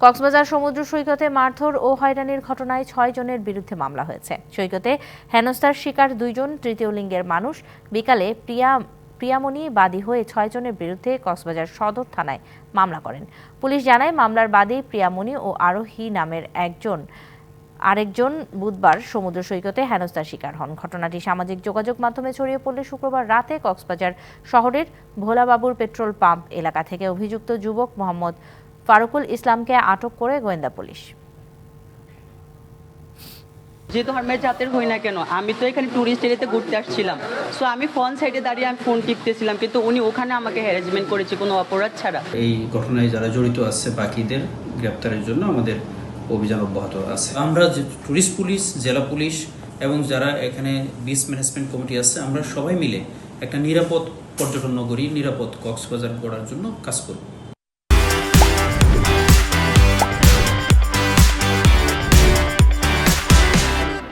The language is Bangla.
কক্সবাজার সমুদ্র সৈকতে মারধর ও হয়রানির ঘটনায় ৬ জনের বিরুদ্ধে মামলা হয়েছে। সৈকতে হেনস্থার শিকার ২ জন তৃতীয় লিঙ্গের মানুষ। বিকালে প্রিয়ামণি বাদী হয়ে ৬ জনের বিরুদ্ধে কক্সবাজার সদর থানায় মামলা করেন। পুলিশ জানায়, মামলার বাদী প্রিয়ামণি ও আরোহী নামের আরেকজন বুধবার সমুদ্র সৈকতে হেনস্থার শিকার হন। ঘটনাটি সামাজিক যোগাযোগ মাধ্যমে ছড়িয়ে পড়লে শুক্রবার রাতে কক্সবাজার শহরের ভোলাবাবুর পেট্রোল পাম্প এলাকা থেকে অভিযুক্ত যুবক মোহাম্মদ ফারুকুল ইসলামকে আটক করে গোয়েন্দা পুলিশ। যে ধর্মের জাতের হই না কেন, আমি তো এখানে ট্যুরিস্ট এরিয়াতে ঘুরতে আসছিলাম। সো আমি ফোন সাইডে দাঁড়িয়ে আমি ফোন টিপতেছিলাম, কিন্তু উনি ওখানে আমাকে হ্যারাসমেন্ট করেছে কোনো অপরাধ ছাড়া। এই ঘটনায় যারা জড়িত আছে বাকিদের গ্রেপ্তারের জন্য আমাদের অভিযান অব্যাহত আছে। আমরা যে ট্যুরিস্ট পুলিশ, জেলা পুলিশ এবং যারা এখানে বিচ ম্যানেজমেন্ট কমিটি আছে, আমরা সবাই মিলে একটা নিরাপদ পর্যটন নগরী, নিরাপদ কক্সবাজার গড়ার জন্য কাজ করব।